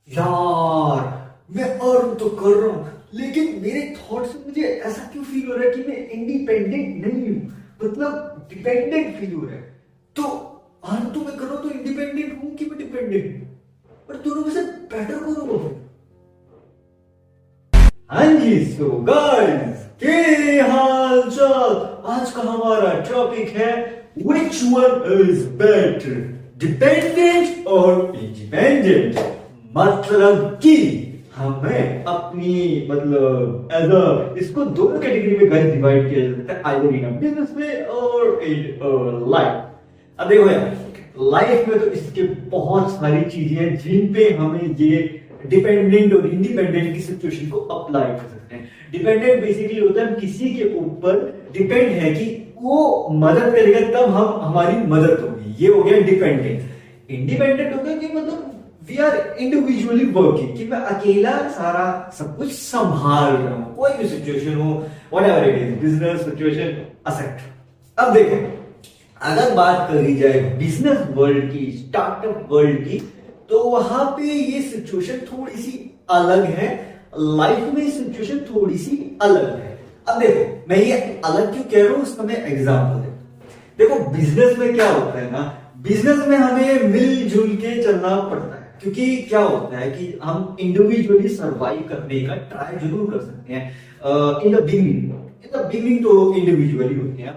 यार मैं अर्न तो कर रहा हूँ, लेकिन मेरे थॉट से मुझे ऐसा क्यों फील हो रहा है कि मैं इंडिपेंडेंट नहीं हूँ, मतलब डिपेंडेंट फील हो रहा है। तो अर्न तो मैं कर रहा हूँ, तो इंडिपेंडेंट हूँ कि मैं डिपेंडेंट हूँ? पर दोनों में से बेटर कौन होगा फिर? हाँ जी, सो गाइस, के हाल चाल। आज का हमारा टॉपिक है which one is better, dependent और इंडिपेंडेंट। मतलब कि हमें अपनी मतलब एज अ इसको दोनों कैटेगरी में गाइस डिवाइड किया जा सकता है, आइदर इन बिजनेस में और इन लाइफ। अब देखो यार, लाइफ में तो इसके बहुत सारी चीजें हैं जिन पे हमें ये डिपेंडेंट और इंडिपेंडेंट की सिचुएशन को अप्लाई कर सकते हैं। डिपेंडेंट बेसिकली होता है किसी के ऊपर डिपेंड है कि वो मदद करेगा तब हम हमारी मदद होगी, ये हो गया डिपेंडेंट। इंडिपेंडेंट हो गया कि मतलब वी आर इंडिविजुअली वर्किंग, कि मैं अकेला सारा सब कुछ संभाल रहा हूं, कोई भी सिचुएशन हो, whatever it is, business situation asset. अब देखो, अगर बात करी जाए बिजनेस वर्ल्ड की, स्टार्टअप वर्ल्ड की, तो वहां पे ये सिचुएशन थोड़ी सी अलग है, लाइफ में सिचुएशन थोड़ी सी अलग है। अब देखो, मैं ये अलग क्यों कह रहा हूं, उसका मैं एग्जांपल देखो। बिजनेस में क्या होता है ना, बिजनेस में हमें मिलजुल के चलना पड़ता है, क्योंकि क्या होता है कि हम इंडिविजुअली सरवाइव करने का ट्राई जरूर कर सकते हैं in the beginning. In the beginning तो इंडिविजुअली होते हैं,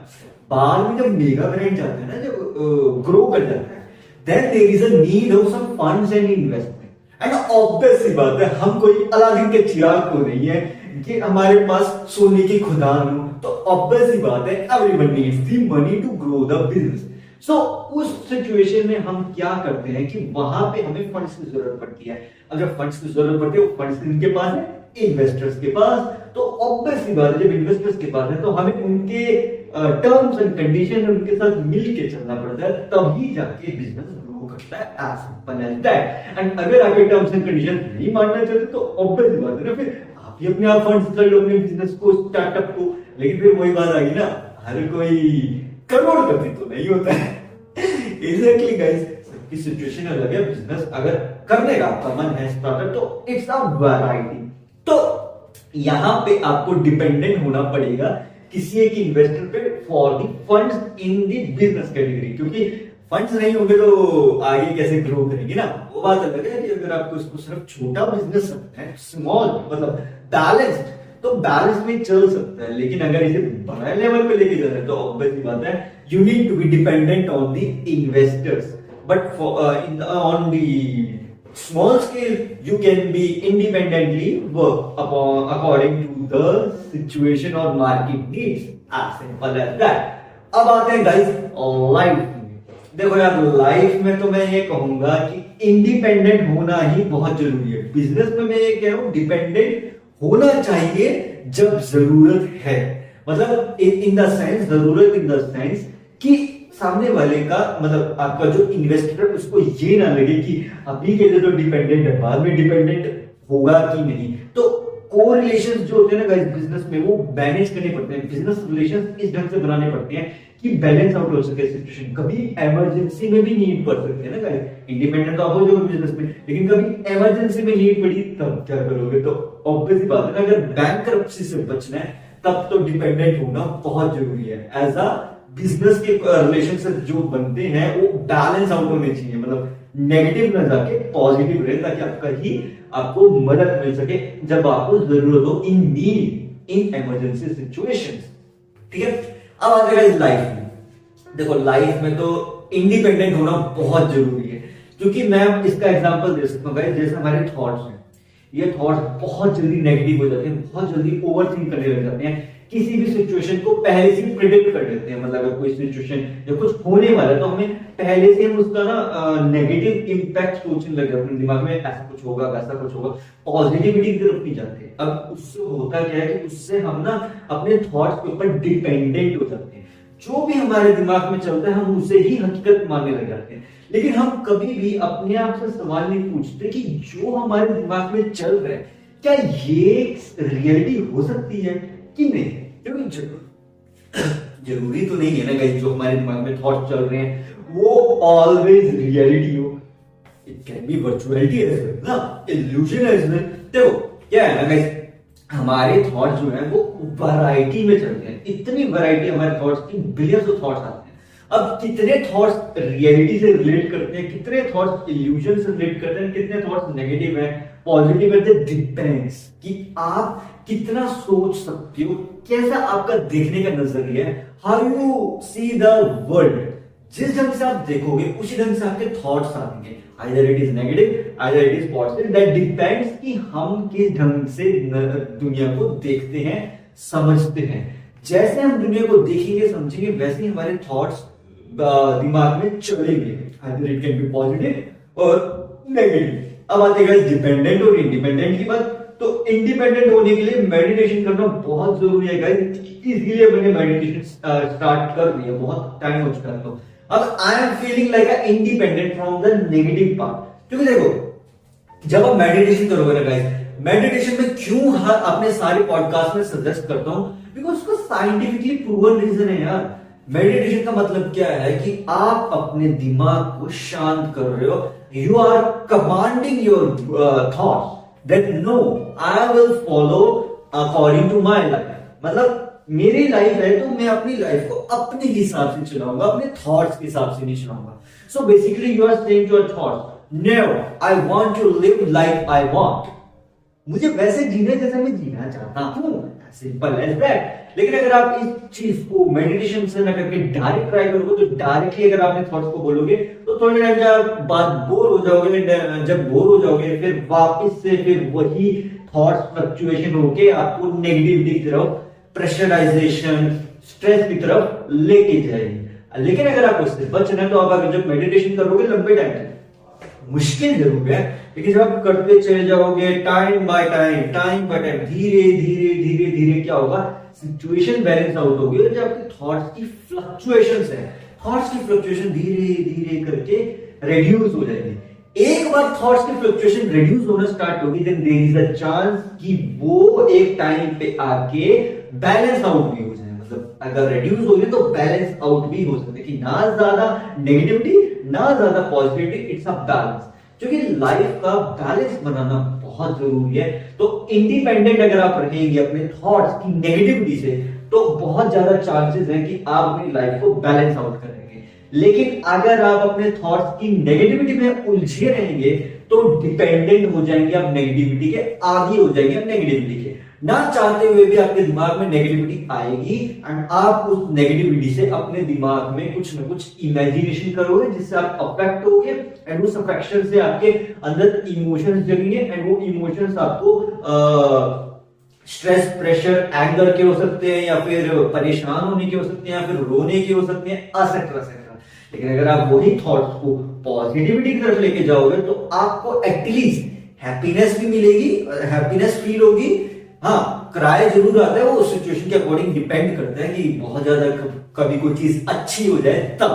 बाद में जब मेगा ब्रांड जाता है ना, जब ग्रो कर जाता है, then there is a need of some funds and investment. And obvious सी बात है, हम कोई अलादीन के चिराग तो नहीं है कि हमारे पास सोने की खुदान हो, तो ऑब्वियस सी बात है everyone needs the money to grow the business. So उस सिचुएशन में हम क्या करते हैं कि वहां पे हमें फंड्स की जरूरत पड़ती है। अगर फंड्स की जरूरत पड़ती है, फंड्स किनके पास है? इन्वेस्टर्स के पास। तो ऑब्वियस सी बात है, जब इन्वेस्टर्स के पास है तो हमें उनके टर्म्स एंड कंडीशन उनके साथ मिलके चलना पड़ता है, तभी जाके बिजनेस ग्रो करता है। As simple as that. And अगर आपके टर्म्स एंड कंडीशन नहीं मानना चाहते तो ऑब्वियस सी बात है ना, फिर आप ही अपने आप फंड्स कर लो अपने बिजनेस को, स्टार्टअप को। लेकिन फिर वही बात आ गई ना, हर कोई करोड़पति तो नहीं होता है। एग्जैक्टली गाइस, सबकी सिचुएशन अलग है। बिजनेस अगर करने का आपका मन है, स्टार्टअप, तो इट्स अ वैरायटी। तो यहां पे आपको डिपेंडेंट होना पड़ेगा किसी एक इन्वेस्टर पे for the funds in the business category, क्योंकि फंड्स नहीं होंगे तो आगे कैसे ग्रो करेंगे ना। वो बात अलग है कि अगर आपको इसको सिर्फ छोटा बिजनेस है, स्मॉल मतलब बैलेंस्ड, तो बैलेंस में चल सकता है। लेकिन अगर इसे बड़े लेवल पे लेके जाना है तो ऑब्वियसली बात है, you need to be dependent on the investors, but for on the small scale you can be independently work upon according to the situation or market needs, as simple as that. अब आते हैं guys life में। देखो यार, life में तो मैं ये कहूंगा कि इंडिपेंडेंट होना ही बहुत जरूरी है। बिजनेस में मैं ये कह रहा हूं डिपेंडेंट होना चाहिए जब जरूरत है, मतलब इन द सेंस, जरूरत इन द सेंस कि सामने वाले का मतलब आपका जो इन्वेस्टर उसको ये ना लगे कि अभी के लिए तो डिपेंडेंट है, बाद में डिपेंडेंट होगा कि नहीं। तो को रिलेशंस जो होते हैं ना गाइस बिजनेस में, वो मैनेज करने पड़ते हैं। बिजनेस रिलेशंस इस ढंग से बनाने पड़ते हैं कि बैलेंस आउट हो सके सिचुएशन। कभी इमरजेंसी में भी नीड पड़ सकती है ना गाइस, इंडिपेंडेंट तो आप हो जाओगे बिजनेस में, लेकिन कभी इमरजेंसी में नीड पड़ी तब क्या करोगे? तो ऑब्वियस बात है ना, अगर बैंकरप्सी से बचना है तब तो डिपेंडेंट होना बहुत जरूरी है। एज अ बिजनेस के रिलेशनशिप जो बनते हैं वो बैलेंस आउट होने चाहिए, मतलब नेगेटिव ना जाके पॉजिटिव रहे, ताकि आपका ही आपको मदद मिल सके जब आपको जरूरत हो, in need, in emergency situations. ठीक है, अब आ जाएगा लाइफ में। देखो लाइफ में तो इंडिपेंडेंट होना बहुत जरूरी है, क्योंकि मैं इसका एग्जांपल दे सकता हूँ गाइस, जैसे हमारे थॉट्स हैं, ये थॉट्स बहुत जल्दी नेगेटिव हो जाते हैं, बहुत जल्दी ओवरथिंक करने लग जाते हैं। किसी भी सिचुएशन को पहले से प्रिडिक्ट कर देते हैं, मतलब अगर कोई सिचुएशन या कुछ होने वाला है तो हमें पहले से हम उसका ना नेगेटिव इंपैक्ट सोचने लगे अपने दिमाग में, ऐसा कुछ होगा वैसा कुछ होगा, पॉजिटिविटी की तरफ नहीं जाते। अब उससे होता क्या है कि उससे हम ना अपने थॉट्स के ऊपर डिपेंडेंट हो जाते हैं। जो भी हमारे दिमाग में चलता है हम उसे ही हकीकत मानने लग जाते हैं। लेकिन हम कभी भी अपने आप से सवाल नहीं पूछते कि जो हमारे दिमाग में चल रहा है क्या ये रियलिटी हो सकती है कि नहीं। क्योंकि जरूरी तो नहीं है ना गाइस जो हमारे दिमाग में थॉट चल रहे हैं वो ऑलवेज रियलिटी हो। It it can be virtuality as well ना, इल्यूजन एज वेल। देखो क्या है ना गाइस, हमारे थॉट्स जो है वो वैरायटी में चलते हैं, इतनी वैरायटी हमारे थॉट्स की, बिलियंस ऑफ थॉट्स आते हैं। अब कितने थॉट्स रियलिटी से रिलेट करते हैं, कितने थॉट्स इल्यूजन से रिलेट करते हैं, कितने थॉट्स नेगेटिव है पॉजिटिव है, डिपेंड्स कि आप कितना सोच सकते हो, कैसा आपका देखने का नजरिया है, how you see the world. जिस ढंग से आप देखोगे उसी ढंग से आपके थॉट्स आएंगे, either it is negative either it is positive, that depends कि हम किस ढंग से दुनिया को देखते हैं समझते हैं। जैसे हम दुनिया को देखेंगे समझेंगे वैसे ही हमारे थॉट्स दिमाग में चलेंगे, either it can B positive और नेगेटिव। अब आते हैं डिपेंडेंट और इंडिपेंडेंट की बात। तो इंडिपेंडेंट होने के लिए मेडिटेशन करना बहुत जरूरी है गाइस, इसलिए मैंने मेडिटेशन स्टार्ट कर दिया, बहुत टाइम हो चुका है। तो अब I am feeling like a independent from the negative part. क्योंकि देखो जब आप मेडिटेशन करोगे ना गाइस, मेडिटेशन में क्यों अपने सारे पॉडकास्ट में सजेस्ट करता हूं, बिकॉज उसका साइंटिफिकली प्रूवन रीजन है यार। मेडिटेशन का मतलब क्या है कि आप अपने दिमाग को शांत कर रहे हो, you are commanding your thoughts that no I will follow according to my life. मतलब मेरी लाइफ है तो मैं अपनी लाइफ को अपने हिसाब से चलाऊंगा, अपने थॉट्स के हिसाब से नहीं चलाऊंगा। So basically you are saying to your thoughts, no I want to live like I want, मुझे वैसे जीने जैसे मैं जीना चाहता हूं, सिंपल एज दैट। लेकिन अगर आप इस चीज को मेडिटेशन से ना करके डायरेक्ट ट्राई करोगे, तो डायरेक्टली अगर आपने थॉट्स को बोलोगे तो थोड़े टाइम जब बाद बोर हो जाओगे, जब बोर हो जाओगे फिर वापस से फिर वही थॉट्स फ्लक्चुएशन होके आपको नेगेटिविटी की तरफ, प्रेशराइजेशन, स्ट्रेस की तरफ लेके जाएगी। लेकिन अगर आपको इससे बचना है तो आप अगर जब मेडिटेशन करोगे लंबे टाइम तक, मुश्किल जरूर है लेकिन जब आप करते चले जाओगे टाइम बाय टाइम, धीरे धीरे धीरे धीरे क्या होगा, सिचुएशन बैलेंस आउट होगी और जब आपके थॉट्स की फ्लक्चुएशंस है, थॉट्स की फ्लक्चुएशन धीरे धीरे करके रिड्यूस हो जाएगी। एक बार थॉट्स की फ्लक्चुएशन रिड्यूस होना स्टार्ट होगी, then there is a chance कि वो एक टाइम पे आके बैलेंस आउट भी हो जाए। मतलब अगर रिड्यूस हो गई तो बैलेंस आउट भी हो सकता है कि ना ज्यादा नेगेटिविटी ना ज्यादा पॉजिटिविटी, इट्स अ बैलेंस। क्योंकि लाइफ का बैलेंस बनाना बहुत जरूरी है। तो इंडिपेंडेंट अगर आप रहेंगे अपने थॉट्स की नेगेटिविटी से तो बहुत ज्यादा चांसेस है कि आप अपनी लाइफ को बैलेंस आउट करेंगे। लेकिन अगर आप अपने थॉट्स की नेगेटिविटी में उलझे रहेंगे तो डिपेंडेंट हो जाएंगे आप नेगेटिविटी के, आदी हो जाएंगे आप नेगेटिविटी के। ना चाहते हुए भी आपके दिमाग में नेगेटिविटी आएगी एंड आप उस नेगेटिविटी से अपने दिमाग में कुछ ना कुछ इमेजिनेशन करोगे जिससे आप अफेक्ट होगे एंड उस अफेक्शन से आपके अंदर इमोशंस जगेंगे एंड वो इमोशंस आपको स्ट्रेस, प्रेशर, एंगर के हो सकते हैं या फिर परेशान होने के हो सकते हैं या फिर रोने के हो सकते हैं, एक्सेट्रा। लेकिन अगर आप वही थॉट्स को पॉजिटिविटी की तरफ लेके जाओगे तो आपको एटलीस्ट हैप्पीनेस भी मिलेगी, हैप्पीनेस फील होगी। हाँ, क्राई जरूर आता है, वो सिचुएशन के अकॉर्डिंग डिपेंड करता है कि बहुत ज्यादा कभी कोई चीज अच्छी हो जाए तब।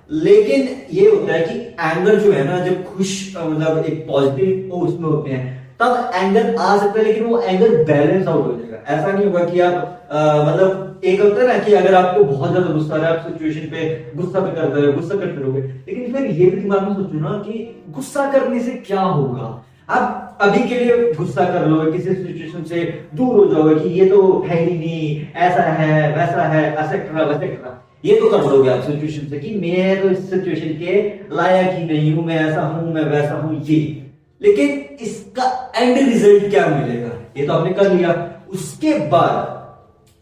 लेकिन ये होता है कि एंगर जो है ना, जब खुश मतलब एक पॉजिटिव उसमें होते हैं तब एंगर आ सकता है, लेकिन वो एंगर बैलेंस आउट हो जाएगा। ऐसा नहीं होगा कि आप मतलब एक होता है ना कि अगर आपको बहुत ज्यादा गुस्सा आ रहा है, आप सिचुएशन पे गुस्सा करते रहोगे, लेकिन फिर ये भी दिमाग में सोचो ना कि गुस्सा करने से क्या होगा। आप अभी के लिए गुस्सा कर लो, किसी सिचुएशन से दूर हो जाओगे कि ये तो है ही नहीं, ऐसा है वैसा है, एक्सेट्रा ये तो कर लोगे आप सिचुएशन से कि मैं तो इस सिचुएशन के लायक ही नहीं हूं, मैं ऐसा हूं, मैं वैसा हूं ये। लेकिन इसका एंड रिजल्ट क्या मिलेगा, ये तो आपने कर लिया। उसके बाद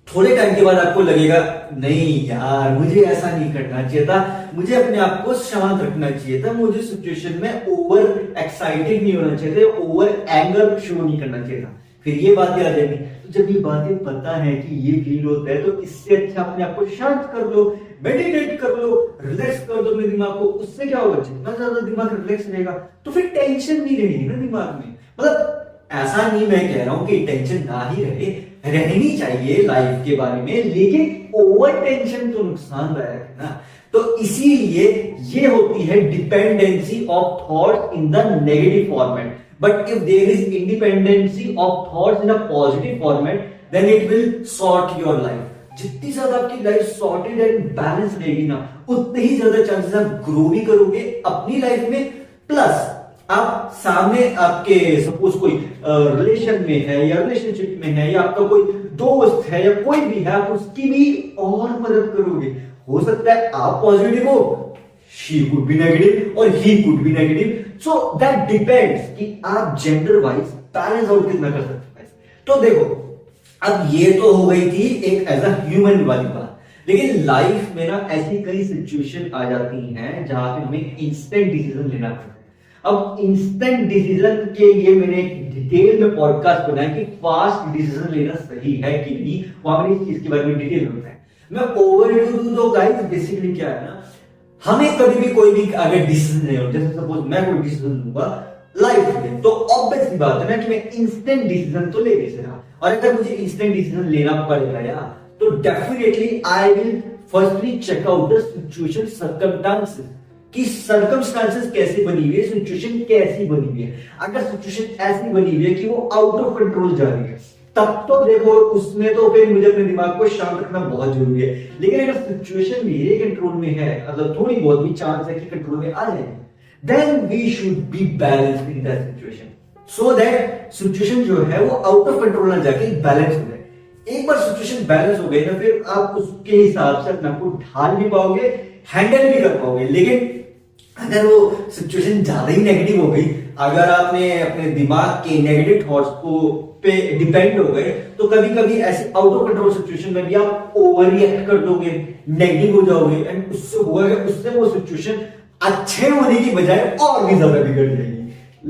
थोड़े टाइम के बाद आपको लगेगा नहीं यार, मुझे ऐसा नहीं करना चाहिए था, मुझे अपने आप को शांत रखना चाहिए था, मुझे सिचुएशन में ओवर एक्साइटेड नहीं होना चाहिए था, ओवर एंगर शो नहीं करना चाहिए था। फिर ये बातें आ जाएंगी। तो जब ये बातें पता है कि ये फील होता है तो इससे अच्छा अपने आप को शांत कर लो, मेडिटेट कर लो, रिलैक्स कर दो अपने दिमाग को। उससे क्या होगा, जितना ज्यादा दिमाग रिलैक्स रहेगा तो फिर टेंशन नहीं रहेगी ना दिमाग में। मतलब ऐसा नहीं मैं कह रहा हूं कि टेंशन ना ही रहे, रहनी चाहिए लाइफ के बारे में, लेकिन ओवर टेंशन तो नुकसानदायक है ना। तो इसीलिए ये होती है dependency of thoughts in the negative format. But if there is independency of thoughts in a positive format then it will sort your life. जितनी ज्यादा आपकी लाइफ सॉर्टेड एंड बैलेंस रहेगी ना, उतने ही ज्यादा चांसेस आप ग्रो भी करोगे अपनी लाइफ में, प्लस आप सामने आपके सपोज कोई रिलेशन में है या रिलेशनशिप में है या आपका कोई दोस्त है या कोई भी है, आप उसकी भी और मदद करोगे। हो सकता है आप पॉजिटिव हो, शी कुड बी नेगेटिव और he could be negative, so that depends कि आप जेंडर वाइज बैलेंस आउट कितना कर सकते हैं। तो देखो, अब ये तो हो गई थी एक एज अ ह्यूमन वाली बात, लेकिन लाइफ में ना ऐसी कई सिचुएशन आ जाती हैं जहां पे हमें इंस्टेंट डिसीजन लेना पड़ता है। अब इंस्टेंट डिसीजन के लिए मैंने एक डिटेल में पॉडकास्ट बनाया कि फास्ट डिसीजन लेना सही है कि नहीं, वहां मैंने इस चीज के बारे में डिटेल में बताया। मैं ओवरव्यू दूं तो गाइस बेसिकली क्या है ना, हमें कभी भी कोई भी अगर डिसीजन ले, जैसे सपोज मैं कोई डिसीजन लूंगा लाइफ में, तो ऑब्वियस सी बात है ना कि मैं इंस्टेंट डिसीजन तो ले नहीं सकता, और अगर मुझे इंस्टेंट डिसीजन लेना पड़ेगा यार, तो definitely I will firstly check out the situation circumstances, कि सर्कमस्टांसेस कैसे बनी हुई है, सिचुएशन कैसी बनी हुई है। अगर सिचुएशन ऐसी बनी हुई है कि वो आउट ऑफ कंट्रोल जा रही है, तब तो देखो उसमें तो फिर मुझे अपने दिमाग को शांत रखना बहुत जरूरी है। लेकिन अगर सिचुएशन मेरे कंट्रोल में है, अगर थोड़ी बहुत भी चांस है कि कंट्रोल में आ जाए, then we should be balanced in that situation, so that situation जो है वो आउट ऑफ कंट्रोल ना जाके बैलेंस हो जाए। एक बार सिचुएशन बैलेंस हो गई ना, फिर आप उसके हिसाब से अपने आप को ढाल भी पाओगे, हैंडल भी कर पाओगे। लेकिन अगर वो सिचुएशन ज्यादा ही नेगेटिव हो गई, अगर आपने अपने दिमाग के नेगेटिव थॉट्स को पे डिपेंड हो गए, तो कभी कभी ऐसे आउट ऑफ कंट्रोल सिचुएशन में भी आप ओवर रिएक्ट कर दोगे, नेगेटिव हो जाओगे, एंड उससे होगा उससे वो सिचुएशन अच्छे होने की बजाय और भी ज्यादा बिगड़ जाएगी।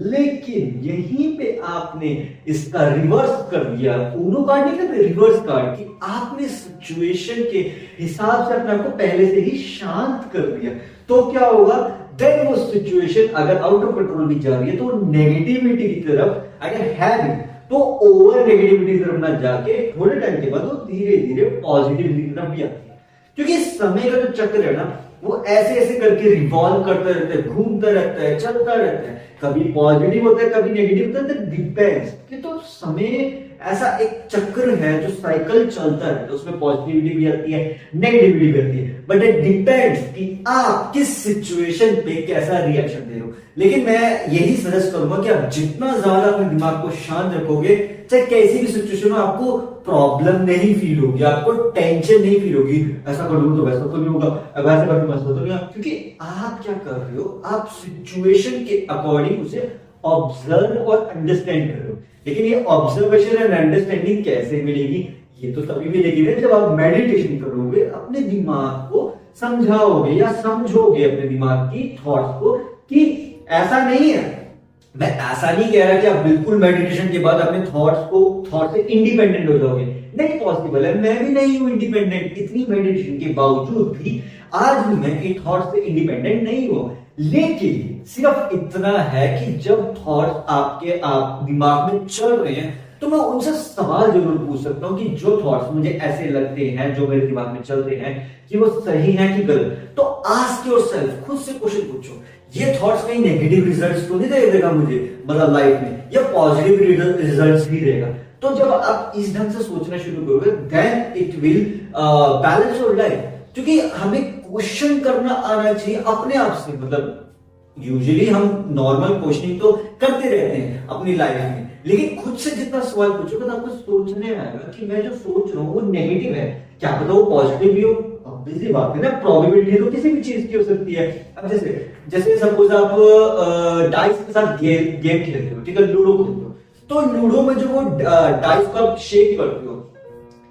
लेकिन यहीं पे आपने इसका रिवर्स कर दिया, उनो कार्ड नहीं करते, रिवर्स कार्ड, कि आपने सिचुएशन के हिसाब से अपने आप को पहले से ही शांत कर दिया, तो क्या होगा, देन वो सिचुएशन अगर आउट ऑफ कंट्रोल भी जा रही है, तो नेगेटिविटी की तरफ अगर है भी, तो ओवर नेगेटिविटी तरफ ना जाके थोड़े टाइम के बाद वो धीरे धीरे पॉजिटिविटी की तरफ भी आती है। क्योंकि समय का जो चक्र है ना, वो ऐसे ऐसे करके रिवॉल्व करता रहता है, घूमता रहता है, चलता रहता है, कभी पॉजिटिव होता है कभी नेगेटिव होता है, डिपेंड्स कि तो समय ऐसा एक चक्र है जो साइकिल चलता है, तो उसमें पॉजिटिविटी भी आती है, नेगेटिविटी भी आती है, बट इट डिपेंड्स कि आप किस सिचुएशन पे कैसा रिएक्शन दे रहे हो। लेकिन मैं यही सजेस्ट करूंगा कि आप जितना ज्यादा अपने दिमाग को शांत रखोगे, चाहे कैसी भी सिचुएशन हो, आपको प्रॉब्लम नहीं फील होगी, आपको टेंशन नहीं फील होगी, ऐसा कर लूं तो वैसा तो नहीं होगा, वैसा कर लूं वैसा तो नहीं होगा, क्योंकि आप क्या कर रहे हो, आप सिचुएशन के अकॉर्डिंग उसे ऑब्जर्व और अंडरस्टैंड कर रहे हो। लेकिन ये ऑब्जर्वेशन एंड अंडरस्टैंडिंग कैसे मिलेगी, ये तो तभी मिलेगी ना जब आप मेडिटेशन करोगे, अपने दिमाग को समझाओगे या समझोगे अपने दिमाग की थॉट्स को, कि ऐसा नहीं है, मैं ऐसा नहीं कह रहा कि आप बिल्कुल मेडिटेशन के बाद अपने थॉट से इंडिपेंडेंट हो जाओगे, नहीं पॉसिबल है, मैं भी नहीं हूं इंडिपेंडेंट, इतनी मेडिटेशन के बावजूद भी आज भी मैं इन थॉट से इंडिपेंडेंट नहीं हूं। लेकिन सिर्फ इतना है कि जब थॉट आपके दिमाग में चल रहे हैं, तो मैं उनसे सवाल जरूर पूछ सकता हूं कि जो थॉट्स मुझे ऐसे लगते हैं, जो मेरे दिमाग में चल रहे हैं, कि वो सही है कि गलत। तो आस्क योरसेल्फ, खुद से क्वेश्चन पूछो, ये थॉट्स कहीं नेगेटिव रिजल्ट्स तो नहीं दे देगा मुझे, मतलब लाइफ में, या पॉजिटिव रिजल्ट्स ही देगा। तो जब आप इस ढंग से सोचना शुरू करोगे, then it will balance your life. क्योंकि हमें क्वेश्चन करना आना चाहिए अपने आप से, मतलब यूजुअली हम नॉर्मल क्वेश्चनिंग तो करते रहते हैं अपनी लाइफ में, लेकिन खुद से जितना सवाल पूछोगे तो आपको सोचने आएगा कि मैं जो सोच रहा हूँ वो नेगेटिव है, क्या पता वो पॉजिटिव भी हो। ऑब्वियसली बात है ना, प्रोबेबिलिटी तो किसी भी चीज की हो सकती है। अब जैसे सपोज आप डाइस के साथ गेम खेलते हो, ठीक है, लूडो खेलते हो, तो लूडो में जो वो डाइस को आप शेक करते हो,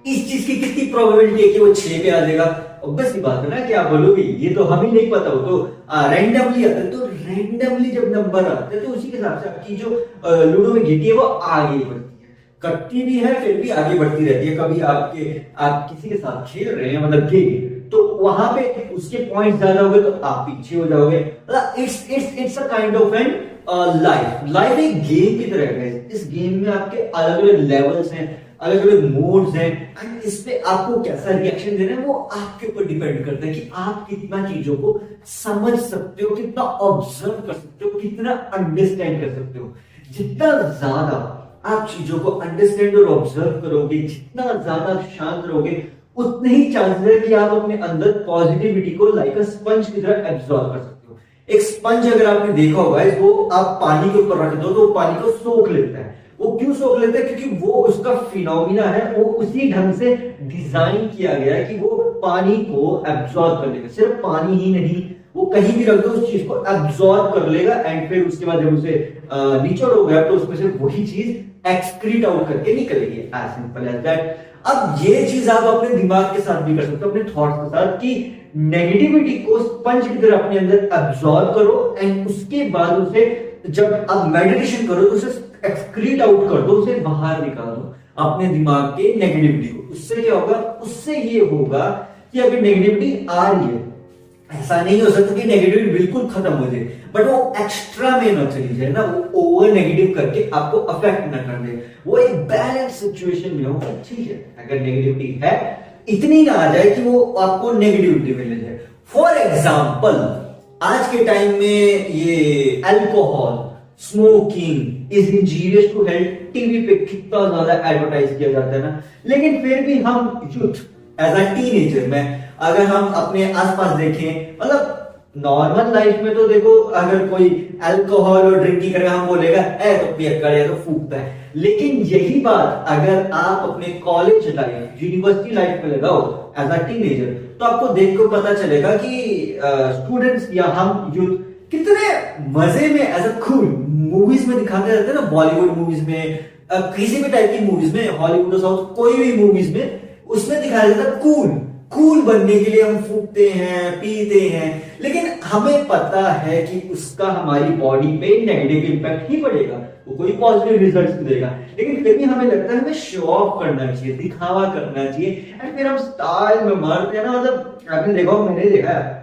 इस चीज की कितनी प्रोबेबिलिटी है कि वो 6 पे आ जाएगा। ऑब्वियसली बात है ना कि आप बोलोगे ये तो हमें नहीं पता, हो तो रैंडमली आता है, तो रैंडमली जब नंबर आते हैं तो उसी के हिसाब से आपकी जो लूडो में गिटी है वो आगे बढ़ती है, कटती भी है फिर भी आगे बढ़ती रहती है। कभी आप किसी के साथ खेल रहे हैं, मतलब गेम, तो वहां पे उसके पॉइंट ज्यादा हो गए तो आप पीछे हो जाओगे। It's a kind of an life एक गेम की तरह है। इस गेम में आपके अलग अलग लेवल्स हैं, अलग अलग मोड्स हैं, एंड इस पे आपको कैसा रिएक्शन देना है वो आपके ऊपर डिपेंड करता है कि आप कितना चीजों को समझ सकते हो, कितना ऑब्जर्व कर सकते हो, कितना अंडरस्टैंड कर सकते हो। जितना ज्यादा आप चीजों को अंडरस्टैंड और ऑब्जर्व करोगे, जितना ज्यादा शांत रहोगे, उतने ही चांसेस है कि आप अपने अंदर पॉजिटिविटी को लाइक अ स्पंज की तरह एब्जॉर्ब कर सकते हो। एक स्पंज अगर आपने देखा होगा, वो आप पानी के ऊपर रख दो तो वो पानी को सोख लेता है। वो क्यों सोख लेता है? क्योंकि वो उसका फिनोमिना है, वो उसी ढंग से डिजाइन किया गया है कि वो पानी को एब्जॉर्ब कर लेगा। सिर्फ पानी ही नहीं, वो कहीं भी रख दो उस चीज को एब्जॉर्ब कर लेगा, एंड फिर उसके बाद जब उसे निचोड़ हो गया तो उसमें से वही चीज एक्सक्रीट आउट करके निकलेगी। As simple as that. अब ये चीज आप अपने दिमाग के साथ भी कर सकते हो, अपने थॉट्स के साथ, कि नेगेटिविटी को स्पंज की तरह अपने अंदर एब्जॉर्ब करो, एंड उसके बाद उसे जब आप मेडिटेशन करो तो उसे एक्सक्रीट आउट कर दो, उसे बाहर निकाल दो अपने दिमाग के नेगेटिविटी को। उससे क्या होगा? उससे ये होगा कि अगर नेगेटिविटी आ रही है, ऐसा नहीं हो सकता कि नेगेटिविटी बिल्कुल खत्म हो जाए, बट वो एक्स्ट्रा में ना चली जाए ना, वो ओवर नेगेटिव करके आपको अफेक्ट ना कर दे, वो एक बैलेंस सिचुएशन में हो। ठीक है, अगर नेगेटिविटी है इतनी ना आ जाए कि वो आपको नेगेटिविटी में ले जाए। फॉर एग्जाम्पल, आज के टाइम में ये alcohol, smoking is injurious to health, TV पे कितना ज्यादा एडवर्टाइज किया जाता है ना, लेकिन फिर भी हम यूथ एज अ टीनेजर में अगर हम अपने आसपास देखें, मतलब नॉर्मल लाइफ में तो देखो, अगर कोई अल्कोहल और ड्रिंकिंग करेगा हम बोलेगा ए तो पियक्कड़ है, तो फूकता है। लेकिन यही बात अगर आप अपने कॉलेज लाइफ, यूनिवर्सिटी लाइफ में लगाओ एज अ टीनेजर, तो आपको देख कर पता चलेगा कि स्टूडेंट्स या हम यूथ कितने मजे में एज अ कूल मूवीज में दिखाते रहते हैं ना, बॉलीवुड मूवीज में, किसी भी टाइप की मूवीज में, हॉलीवुड, साउथ, कोई भी मूवीज में, उसमें दिखाया जाता है कूल बनने के लिए हम फूकते हैं, पीते हैं, लेकिन हमें पता है कि उसका हमारी बॉडी पे नेगेटिव इंपैक्ट ही पड़ेगा, वो कोई पॉजिटिव रिजल्ट्स नहीं देगा। लेकिन फिर भी हमें लगता है हमें शो ऑफ करना चाहिए, दिखावा करना चाहिए, एंड फिर हम स्टाइल में मारते हैं ना। मतलब आपने देखा, मैंने देखा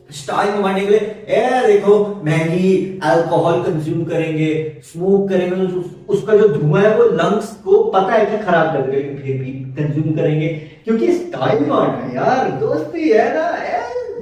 स्टाइल में मारने के लिए, ए देखो महंगी अल्कोहल कंज्यूम करेंगे, स्मोक करेंगे, तो उसका जो धुआं है वो लंग्स को पता है कि खराब कर देगा, फिर भी कंज्यूम करेंगे क्योंकि स्टाइल मारना है यार, दोस्ती है ना,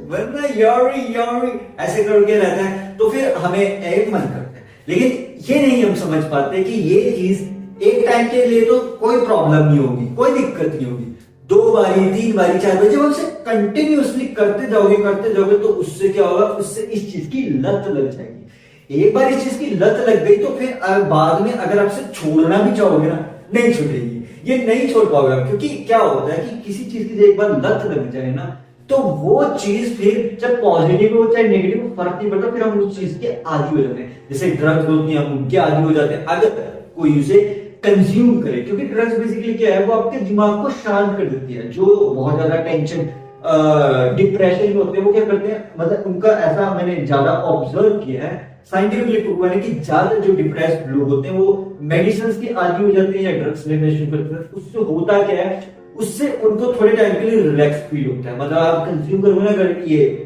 वरना यारी ऐसे करके रहता है, तो फिर हमें एक मन करता है। लेकिन ये नहीं हम समझ पाते कि ये चीज एक टाइम के लिए तो कोई प्रॉब्लम नहीं होगी, कोई दिक्कत नहीं होगी, 2 बारी 3 बारी 4 बारी जब हमसे कंटिन्यूअसली करते जाओगे तो उससे क्या होगा? उससे इस चीज की लत लग जाएगी। एक बार इस चीज की लत लग गई तो फिर बाद में अगर आपसे छोड़ना भी चाहोगे ना, नहीं छूटेगी, ये नहीं छोड़ पाओगे आप। क्योंकि क्या होता है कि किसी चीज की एक बार लत लग जाए ना, तो वो चीज फिर चाहे पॉजिटिव हो चाहे नेगेटिव फर्क नहीं पड़ता, फिर हम उस चीज के आदी हो जाते हैं। जैसे ड्रग्स होती है, हम उनके आदी हो जाते हैं अगर कोई उसे कंज्यूम करे, क्योंकि ड्रग्स बेसिकली क्या है? वो आपके दिमाग को शांत कर देती है। जो बहुत ज्यादा टेंशन, डिप्रेशन में होते हैं, वो क्या करते हैं, मतलब उनका ऐसा मैंने ज्यादा ऑब्जर्व किया है, साइंटिफिकली प्रूव है कि ज्यादा जो डिप्रेस्ड लोग होते हैं वो मेडिसिन के आदी हो जाते हैं या ड्रग्स लेने शुरू करते हैं। उससे होता क्या है? उससे उनको थोड़े टाइम के लिए रिलैक्स फील होता है, मतलब आप कंज्यूम करोगे ना अगर ये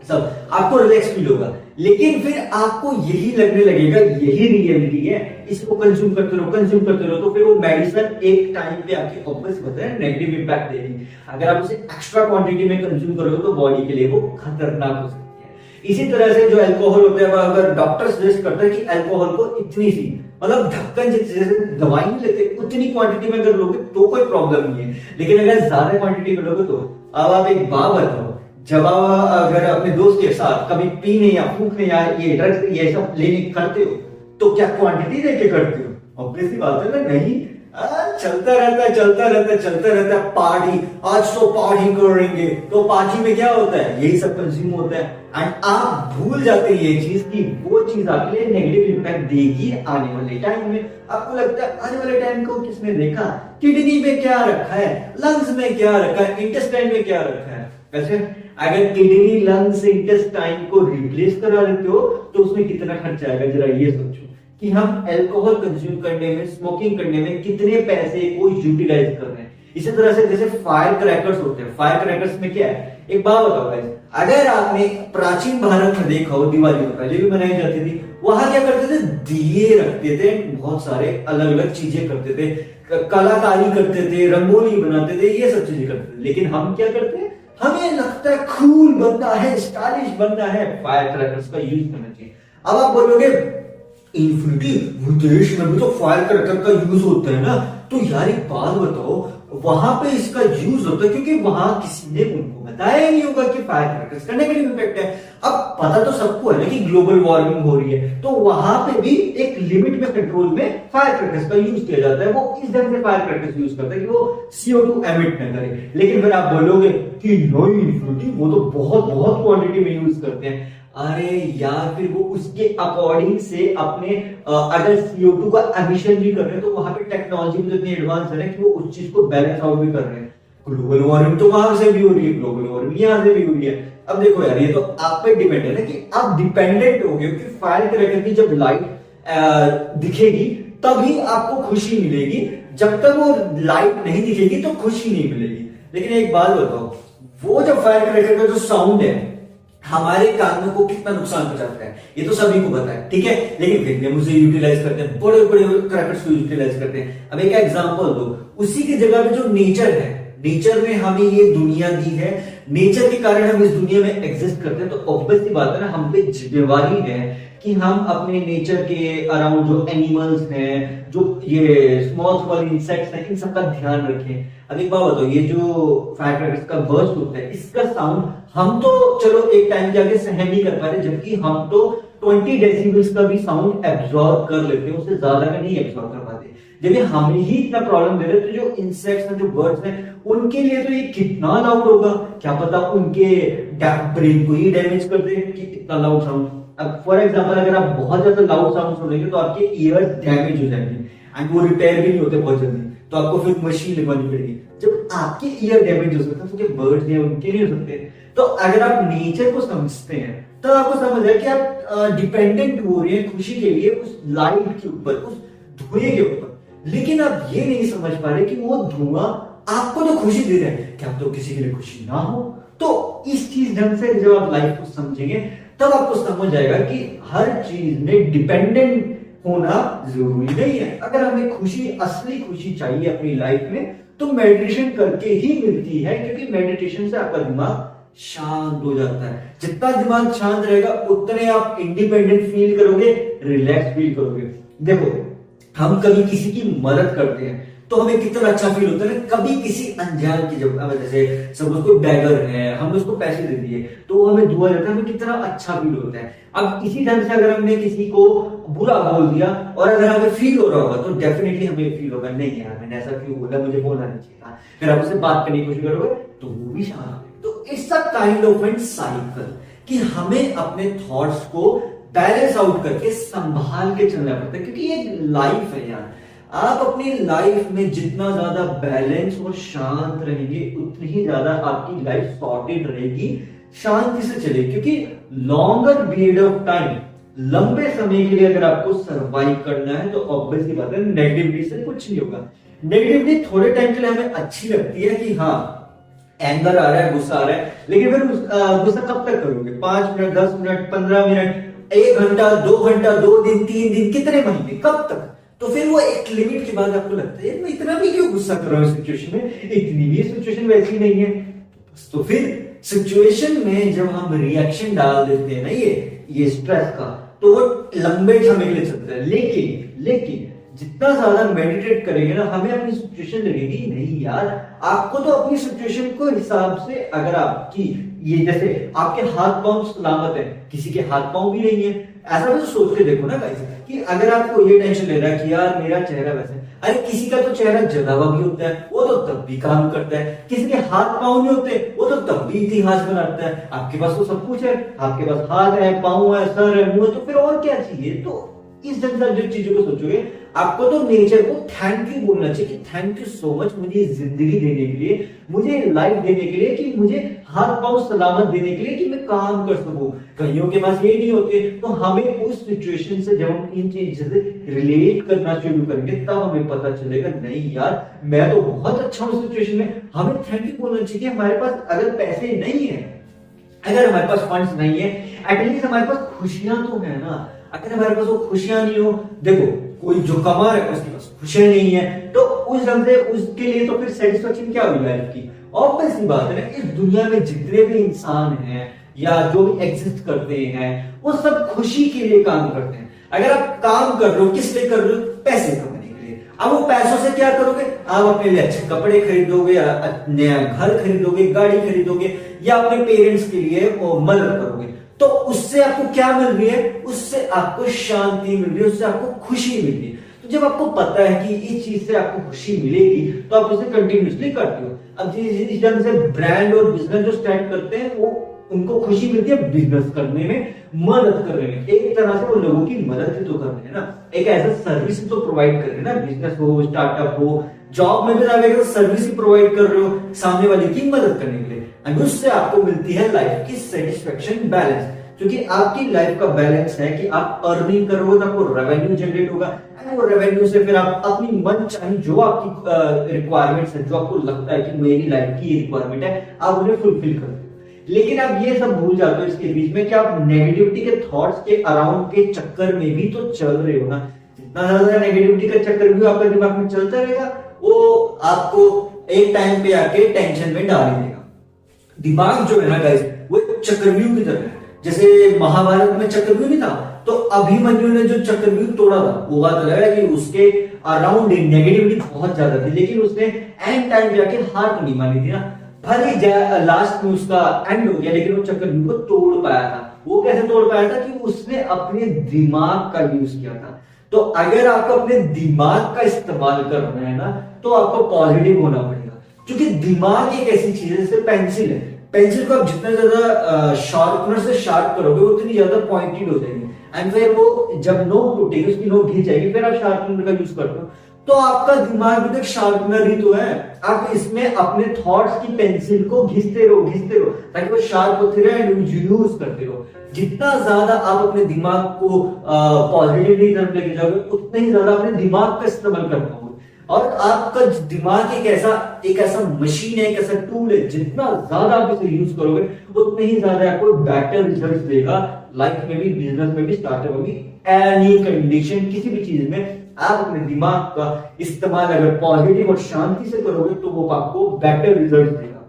सब, आपको रिलैक्स फील होगा, लेकिन फिर आपको यही लगने लगेगा यही रियलिटी है, इसको कंज्यूम करते रहो, तो फिर वो मेडिसिन एक टाइम पे आपके ऑब्वियस होता है नेगेटिव इंपैक्ट देगी। अगर आप उसे एक्स्ट्रा क्वांटिटी में कंज्यूम करोगे तो बॉडी के लिए वो खतरनाक हो सकती है। इसी तरह से जो अल्कोहल होता है, अगर डॉक्टर सजेस्ट करते हैं कि अल्कोहल को इतनी सी, मतलब ढक्कन जैसे दवाई नहीं लेते, उतनी क्वांटिटी में अगर लोगे तो कोई प्रॉब्लम नहीं है, लेकिन अगर ज्यादा क्वांटिटी में लोगे तो। अब आप एक बात बताओ, जब आप अगर अपने दोस्त के साथ कभी पीने या फूकने या ये ड्रग्स ये सब लेने करते हो, तो क्या क्वांटिटी लेके करते हो? ऑब्वियसली बात है ना, नहीं। चलता रहता है पार्टी, आज तो पार्टी करेंगे, तो पार्टी में क्या होता है? यही सब कंज्यूम होता है, एंड आप भूल जाते हैं ये चीज की वो चीज आपके लिए नेगेटिव इंपैक्ट देगी आने वाले टाइम में। आपको लगता है आने वाले टाइम को किसने देखा? किडनी में क्या रखा है, लंग्स में क्या रखा है, इंटेस्टाइन में क्या रखा है। वैसे अगर किडनी, लंग्स, इंटेस्टाइन को रिप्लेस करा देते हो तो उसमें कितना खर्चा आएगा, जरा ये सोचो कि हम अल्कोहल कंज्यूम करने में, स्मोकिंग करने में कितने पैसे को यूटिलाइज कर रहे हैं। इसी तरह से जैसे फायर क्रैकर्स होते हैं, फायर क्रैकर्स में क्या है? एक बात बताओ गाइस, अगर आपने प्राचीन भारत में देखा हो, दिवाली तो पहले भी मनाई जाती थी, वहां क्या करते थे? दिए रखते थे, बहुत सारे अलग अलग चीजें करते थे, कलाकारी करते थे, रंगोली बनाते थे, ये सब चीजें करते थे। लेकिन हम क्या करते हैं? हमें लगता है कूल बनना है, स्टाइलिश बनना है, फायर क्रैकर्स का यूज करना चाहिए। अब आप बोलोगे इन्फिनिटी विदेश में भी तो फायर क्रैकर का यूज होता है ना, तो यार एक बात बताओ, वहां पे इसका यूज होता है, क्योंकि वहां किसी ने उनको बताया ही नहीं होगा कि फायर क्रैकर्स का नेगेटिव इफेक्ट है। अब पता तो सबको है ना कि ग्लोबल वार्मिंग हो रही है, तो वहां पे भी एक लिमिट में, कंट्रोल में फायर क्रैकर्स का यूज किया जाता है। वो इस ढंग से फायर क्रैकर्स यूज करता है कि वो CO2 एमिट न करे। लेकिन फिर आप बोलोगे कि नहीं, वो तो बहुत बहुत क्वांटिटी में यूज करते हैं। अरे यार, फिर वो उसके अकॉर्डिंग से अपने अगर CO2 का एमिशन भी कर रहे हैं, तो वहां पे टेक्नोलॉजी भी इतनी एडवांस है कि वो उस चीज को बैलेंस आउट भी कर रहे हैं। ग्लोबल वार्मिंग तो वहां से भी हो रही है, ग्लोबल वार्मिंग यहां से भी हो रही है। अब देखो यार, ये तो आप पे डिपेंड है ना कि आप डिपेंडेंट हो गए कि फायर क्रैकर की जब लाइट दिखेगी तभी आपको खुशी मिलेगी, जब तक वो लाइट नहीं दिखेगी तो खुशी नहीं मिलेगी। लेकिन एक बात बताओ, वो जब फायर क्रैकर का जो साउंड है हमारे कानों को कितना नुकसान पहुंचाता है, ये तो सभी को पता है, ठीक है। लेकिन फिर भी हम उसे यूटिलाइज करते हैं, बड़े बड़े क्रैकर्स को यूटिलाइज करते हैं। अब एक एग्जांपल दो, उसी की जगह पे जो नेचर है, नेचर ने हमें ये दुनिया दी है, नेचर के कारण हम इस दुनिया में एग्जिस्ट करते हैं, तो ऑब्वियस सी बात है ना, हम पे जिम्मेवारी है कि हम अपने नेचर के अराउंड जो एनिमल्स हैं, जो ये स्मॉल स्मॉल इंसेक्ट्स हैं, इन सब का ध्यान रखें। अब एक बात बताओ, ये जो फायर क्रैकर्स का बर्स्ट होता है, इसका साउंड हम तो चलो एक टाइम के आगे सहन नहीं कर पा रहे, जबकि हम तो 20 डेसिबल्स का भी साउंड एब्जॉर्ब कर लेते हैं, उससे ज्यादा का नहीं एब्जॉर्ब कर पाते। जब ये हमें ही इतना प्रॉब्लम दे रहे, तो जो इंसेक्ट्स हैं, जो बर्ड्स हैं, उनके लिए तो ये कितना लाउड होगा, क्या पता उनके ब्रेन को ही डैमेज कर दे कि इतना लाउड साउंड। अब फॉर एग्जांपल, अगर आप बहुत ज्यादा लाउड साउंड सुनेंगे तो आपके ईयर्स डैमेज हो जाएंगे एंड वो रिपेयर भी नहीं होते बहुत जल्दी, तो आपको फिर मशीन लगवानी पड़ेगी। जब आपके ईयर डैमेज हो सकते हैं, तो जो बर्ड्स हैं उनके नहीं हो सकते। तो अगर आप नेचर को समझते हैं, तो आपको समझ है कि आप डिपेंडेंट हो रहे हैं खुशी के लिए उस लाइट के ऊपर, उस धुएं के ऊपर। लेकिन आप ये नहीं समझ पा रहे कि वो धुआं आपको तो खुशी दे रहा है, क्या तो किसी के लिए खुशी ना हो। तो इस चीज ढंग से जब आप लाइफ को समझेंगे, तब आपको समझ आएगा कि हर चीज में डिपेंडेंट होना जरूरी नहीं है। अगर हमें खुशी, असली खुशी चाहिए अपनी लाइफ में, तो मेडिटेशन करके ही मिलती है, क्योंकि मेडिटेशन से आपका दिमाग शांत हो जाता है। जितना दिमाग शांत रहेगा, उतने आप इंडिपेंडेंट फील करोगे, रिलैक्स फील करोगे। देखो, हम कभी किसी की मदद करते हैं तो हमें कितना अच्छा फील होता है। कभी किसी अनजान की, जब जैसे सपोज कोई बैगर है, हमने उसको पैसे दे दिए तो हमें दुआ देता है, हमें कितना अच्छा फील होता है। अब इसी ढंग से अगर हमने किसी को बुरा बोल दिया और अगर हमें फील हो रहा होगा, तो डेफिनेटली हमें फील होगा, नहीं यार मैंने ऐसा क्यों बोला, मुझे बोलना नहीं चाहिए। फिर आप उससे बात करने की कोशिश करोगे तो वो भी शांत। तो it's a kind of an cycle कि हमें अपने थॉट्स को बैलेंस आउट करके संभाल के चलना पड़ता है, क्योंकि ये लाइफ है यार। आप अपनी लाइफ में जितना ज्यादा बैलेंस और शांत रहेंगे, उतनी ही ज्यादा आपकी लाइफ सॉर्टेड रहेगी, शांति से चलेगी। क्योंकि लॉन्गर पीरियड ऑफ टाइम, लंबे समय के लिए अगर आपको सरवाइव करना है, तो ऑब्वियसली बात है नेगेटिविटी से कुछ नहीं होगा। नेगेटिविटी थोड़े टाइम के लिए हमें अच्छी लगती है कि हाँ एंगर आ रहा है, गुस्सा आ रहा है, लेकिन फिर गुस्सा कब तक करोगे? 5 मिनट, 10 मिनट, 15 मिनट, 1 घंटा, 2 घंटा, 2 दिन, 3 दिन, कितने महीने, कब तक? तो फिर वो एक लिमिट के बाद आपको लगता है मैं इतना भी क्यों गुस्सा कर रहा हूँ सिचुएशन में, इतनी भी सिचुएशन वैसी नहीं है। तो फिर सिचुएशन में जब हम रिएक्शन डाल देते हैं ना ये स्ट्रेस का, तो वो लंबे समय के लिए चलता है। लेकिन जितना ज्यादा मेडिटेट करेंगे ना, हमें अपनी सिचुएशन लगेगी नहीं यार, आपको तो अपनी सिचुएशन को हिसाब से, अगर आपकी ये जैसे आपके हाथ पांव सलामत है, किसी के हाथ पांव भी नहीं है, ऐसा भी तो सोच के देखो ना गाइस, कि अगर आपको ये टेंशन ले रहा है कि यार मेरा चेहरा वैसे, अरे किसी का तो चेहरा जला हुआ भी होता है, वो तो तब भी काम करता है। किसी के हाथ पांव नहीं होते, वो तो तब भी इतिहास बनाता है। आपके पास तो सब कुछ है, आपके पास हाथ है, पांव है, सर है, मुंह है, तो फिर और क्या चाहिए? तो इस ढंग से जो चीजों को सोचोगे, आपको तो नेचर को थैंक यू बोलना चाहिए कि थैंक यू सो मच मुझे जिंदगी देने के लिए, मुझे लाइफ देने के लिए, कि मुझे हाथ पांव सलामत देने के लिए, कि मैं काम कर सकूं। कईयों के पास ये नहीं होते, तो हमें उस सिचुएशन से जब हम इन चीजों से रिलेट करना शुरू करेंगे, तब हमें पता चलेगा नहीं यार मैं तो बहुत अच्छा हूं सिचुएशन में। हमें थैंक यू बोलना चाहिए कि हमारे पास अगर पैसे नहीं है, अगर हमारे पास फंड्स नहीं है, एटलीस्ट हमारे पास खुशियां तो है ना। अगर हमारे पास वो खुशियां नहीं हो, देखो कोई जो कमा रहा है उसके पास खुशियां नहीं है, तो उस ढंग से उसके लिए तो फिर सेटिस्फेक्शन क्या हुई लाइफ की? ऑब्वियस बात है ना, इस दुनिया में जितने भी इंसान हैं या जो भी एग्जिस्ट करते हैं, वो सब खुशी के लिए काम करते हैं। अगर आप काम कर रहे हो, किस लिए कर रहे हो? पैसे कमाने के लिए। अब वो पैसों से क्या करोगे, आप अपने लिए अच्छे कपड़े खरीदोगे, नया घर खरीदोगे, गाड़ी खरीदोगे, या अपने पेरेंट्स के लिए मदद करोगे। तो उससे आपको क्या मिल रही है, उससे आपको शांति मिल रही है, उससे आपको खुशी मिल रही है। तो जब आपको पता है कि इस चीज से आपको खुशी मिलेगी तो आप उसे कंटिन्यूसली करते हो। अब जिस ढंग से ब्रांड और बिजनेस जो स्टार्ट करते हैं वो उनको खुशी मिलती है बिजनेस करने में, मदद करने में। एक तरह से वो लोगों की मदद ही तो कर रहे हैं ना, एक ऐसा सर्विस तो प्रोवाइड कर रहे हैं ना, बिजनेस हो, स्टार्टअप हो, जॉब में भी आप सर्विस ही प्रोवाइड कर रहे हो सामने वाले की मदद करने के लिए, एंड उससे आपको मिलती है लाइफ की सेटिस्फेक्शन, बैलेंस। क्योंकि आपकी लाइफ का बैलेंस है कि आप अर्निंग करोगे तो आपको रेवेन्यू जनरेट होगा, एंड वो रेवेन्यू से फिर आप अपनी मन चाहे जो आपकी रिक्वायरमेंट्स है, जो आपको लगता है कि मेरी लाइफ की ये रिक्वायरमेंट है, आप उन्हें फुलफिल करते हो। लेकिन आप ये सब भूल जाते हो इसके बीच में कि आप नेगेटिविटी के थॉट्स के अराउंड के चक्कर में भी तो चल रहे हो ना। जितना ज्यादा नेगेटिविटी का चक्कर भी आपके दिमाग में चलता रहेगा, वो आपको एक टाइम पे आके टेंशन में डाल देगा। दिमाग जो है ना गाइस, वो चक्रव्यूह की तरह है। जैसे महाभारत में चक्रव्यूह नहीं था, तो अभिमन्यु ने जो चक्रव्यूह तोड़ा था, वो बात अलग है कि उसके अराउंड नेगेटिविटी बहुत ज्यादा थी, लेकिन उसने एंड टाइम जाके हार तो नहीं मानी थी ना। भले लास्ट में उसका एंड हो गया, लेकिन वो चक्रव्यूह को तोड़ पाया था। वो कैसे तोड़ पाया था कि उसने अपने दिमाग का यूज किया था। तो अगर आपको अपने दिमाग का इस्तेमाल करना है ना, तो आपको पॉजिटिव होना पड़ेगा। क्योंकि दिमाग एक ऐसी चीज है जैसे पेंसिल है, पेंसिल को आप जितना ज्यादा शार्पनर से शार्प करोगे उतनी ज्यादा पॉइंटेड हो जाएगी, एंड फिर वो जब नोक टूटेगी, उसकी नोक घिस जाएगी, फिर आप शार्पनर का यूज करते हो। तो आपका दिमाग भी तो शार्पनर ही तो है। आप इसमें अपने थॉट्स की पेंसिल को घिसते रहो ताकि वो शार्प होते रहे, एंड यूज करते रहो। जितना ज्यादा आप अपने दिमाग को पॉजिटिवली तरफ लेके जाओगे, उतना ही ज्यादा अपने दिमाग का इस्तेमाल कर पाओगे। और आपका दिमाग एक ऐसा मशीन है, एक ऐसा टूल है, जितना ज्यादा आप इसे यूज करोगे उतने ही ज्यादा आपको बेटर रिजल्ट देगा लाइफ में भी, बिजनेस में भी, स्टार्टअप में भी, एनी कंडीशन, किसी भी चीज में आप अपने दिमाग का इस्तेमाल अगर पॉजिटिव और शांति से करोगे तो वो आपको बेटर रिजल्ट देगा।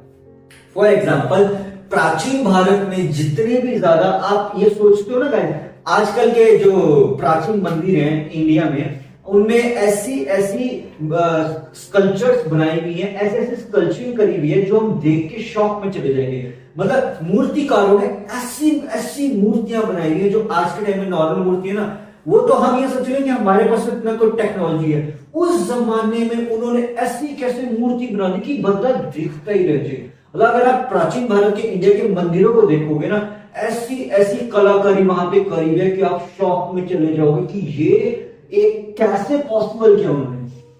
फॉर एग्जाम्पल, प्राचीन भारत में जितने भी ज्यादा आप ये सोचते हो ना गाइस, आजकल के जो प्राचीन मंदिर हैं इंडिया में, उनमें ऐसी स्कल्पचर्स बनाई हुई है, ऐसे स्कल्पचरिंग करी हुई है जो हम देख के शॉक में चले जाएंगे। मतलब मूर्तिकारों ने ऐसी मूर्तियां बनाई हुई है जो आज के टाइम में नॉर्मल मूर्ति है ना, वो तो हम ये सोच रहे हैं कि हमारे पास इतना कोई टेक्नोलॉजी है। उस जमाने में उन्होंने ऐसी कैसे मूर्ति बना दी कि बंदा दिखता ही रह जाए। मतलब अगर आप प्राचीन भारत के, इंडिया के मंदिरों को देखोगे ना, ऐसी कलाकारी वहां पे करी है कि आप शॉक में चले जाओगे कि ये एक कैसे पॉसिबल किया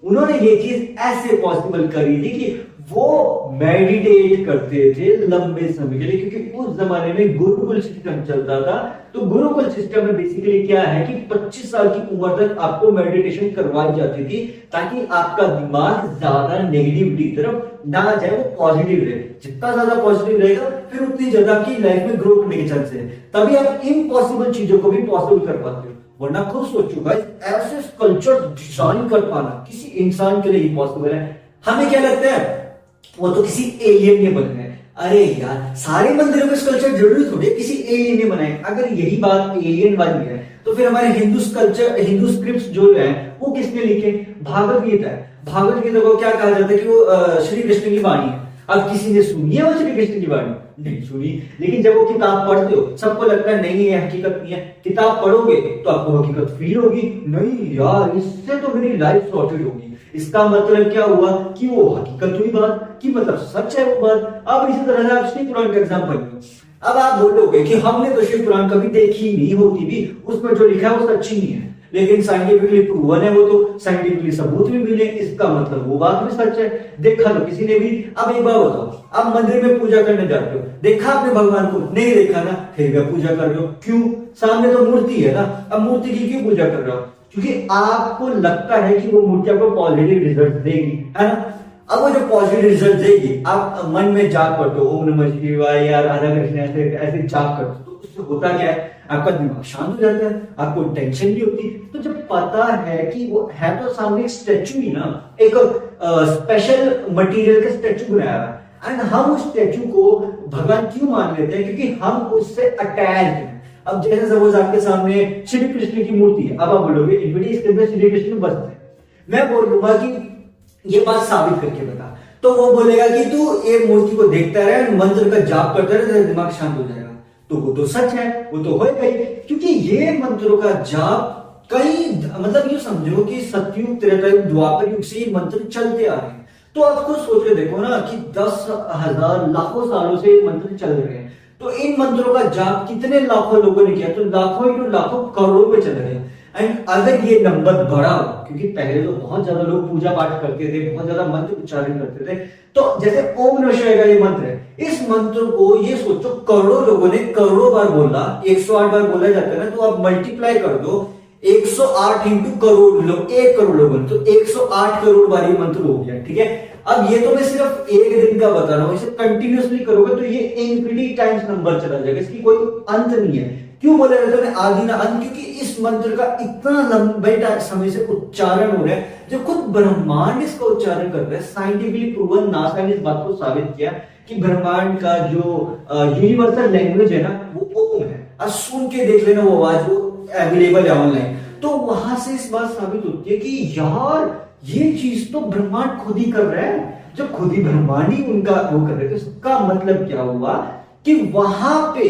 उन्होंने ये चीज ऐसे पॉसिबल करी थी कि वो मेडिटेट करते थे लंबे समय के लिए, क्योंकि उस जमाने में गुरुकुल सिस्टम चलता था। तो गुरुकुल सिस्टम में बेसिकली क्या है कि 25 साल की उम्र तक आपको मेडिटेशन करवाई जाती थी, ताकि आपका दिमाग ज्यादा नेगेटिविटी की तरफ ना जाए, वो पॉजिटिव रहे। जितना ज्यादा पॉजिटिव रहेगा, फिर उतनी ज्यादा आपकी लाइफ में ग्रो करने के चांस है। तभी आप इम्पॉसिबल चीजों को भी पॉसिबल कर पाते हो। वरना खुद सोचो गाइस, ऐसे स्कल्पचर डिजाइन कर पाना किसी इंसान के लिए इम्पॉसिबल है। हमें क्या लगता है वो तो किसी एलियन ने बनाया है। अरे यार, सारे मंदिरों में स्कल्पचर जरूरी थोड़ी किसी एलियन ने बनाए। अगर यही बात एलियन वाली है तो फिर हमारे हिंदू स्क्रिप्ट्स जो है वो किसने लिखे? भागवत गीता है। भागवत गीता को क्या कहा जाता है कि वो श्री कृष्ण की वाणी है। अब किसी ने सुनी है वो श्री कृष्ण की वाणी? नहीं सुनी। लेकिन जब वो किताब पढ़ते हो सबको लगता है नहीं ये हकीकत नहीं है। किताब पढ़ोगे तो आपको हकीकत फील होगी, नहीं यार इससे तो मेरी लाइफ सॉर्टेड होगी। इसका मतलब क्या हुआ कि वो हकीकत हुई बात, कि मतलब सच है वो बात। अब इसी तरह से आप श्री पुराण का एग्जाम्पल लो। अब आप बोलोगे कि हमने तो श्री पुराण कभी देखी नहीं होती भी, उसमें जो लिखा है वो सच ही नहीं है, लेकिन साइंटिफिकली प्रूवन है, वो तो साइंटिफिकली सबूत भी मिले, इसका मतलब वो बात भी सच है। देखा तो किसी ने भी। अब एक बात बताओ, आप मंदिर में पूजा करने जाते हो, देखा आपने भगवान को? नहीं देखा ना, फिर भी पूजा कर रहे हो। क्यों? सामने तो मूर्ति है ना। अब मूर्ति की क्यों पूजा कर रहे हो? क्योंकि आपको लगता है कि वो मूर्ति आपको पॉजिटिव रिजल्ट देगी, है ना। अब वो जो पॉजिटिव रिजल्ट देगी, आप मन में जाप करते हो, ओम नमः शिवाय या राधा कृष्ण, ऐसे जाप करते हो, तो उससे होता क्या है? आपका दिमाग शांत हो जाता है, आपको टेंशन नहीं होती। तो जब पता है कि वो है तो सामने एक स्टैचू ही ना, एक स्पेशल मटेरियल का स्टैचू बनाया है, एंड हम उस स्टैचू को भगवान क्यों मान लेते हैं? क्योंकि हम उससे अटैच हैं। अब जैसे सपोज आपके सामने श्री कृष्ण की मूर्ति है, अब आप बोलोगे इसके अंदर श्री कृष्ण बसते हैं, मैं बोल दूंगा कि ये बात साबित करके बता, तो वो बोलेगा कि तू एक मूर्ति को देखता रहे, मंत्र का जाप करता रहे, तेरा दिमाग शांत हो जाएगा। तो वो तो सच है, वो तो होगा ही, क्योंकि ये मंत्रों का जाप कई मतलब ये समझो कि सतयुग, त्रेतायुग, द्वापर युग से ये मंत्र चलते आ रहे हैं। तो आप खुद सोच के देखो ना कि 10,000 लाखों सालों से ये मंत्र चल रहे हैं, तो इन मंत्रों का जाप कितने लाखों लोगों ने किया, तो लाखों ही लाखों करोड़ों में चल रहे हैं। एंड अगर ये नंबर बढ़ा हो, क्योंकि पहले तो बहुत ज्यादा लोग पूजा पाठ करते थे, बहुत ज्यादा मंत्र उच्चारण करते थे, तो जैसे ओम नमः शिवाय का ये मंत्र है, इस मंत्र को ये सोचो करोड़ों लोगों ने करोड़ों बार बोला, 108 बार बोला जाता है ना, तो आप मल्टीप्लाई कर दो 108 इंटू करोड़ लोग, 1 करोड़ लोगों, तो 108 करोड़ बार ये मंत्र हो गया। ठीक है, अब ये तो मैं सिर्फ एक दिन का बता रहा हूं, इसे कंटिन्यूअसली करोगे तो ये इनफिनिटी टाइम्स नंबर चला जाएगा, इसकी कोई अंत नहीं है। क्यों बोला जाता है आदि ना अंत, क्योंकि इस मंत्र का इतना लंबे समय से उच्चारण हो रहा है, जो खुद ब्रह्मांड इसका उच्चारण कर रहा है। साइंटिफिकली प्रूवन, नासा ने इस बात को साबित किया कि ब्रह्मांड का जो यूनिवर्सल लैंग्वेज है ना, वो ओम है। अब सुन के देख लेना वो आवाज, वो अवेलेबल है ऑनलाइन, तो वहां से इस बात साबित होती है कि यार ये चीज तो ब्रह्मांड खुद ही कर रहा है। जब खुद ही ब्रह्मांड ही उनका वो कर रहे थे, इसका मतलब क्या हुआ कि वहां पे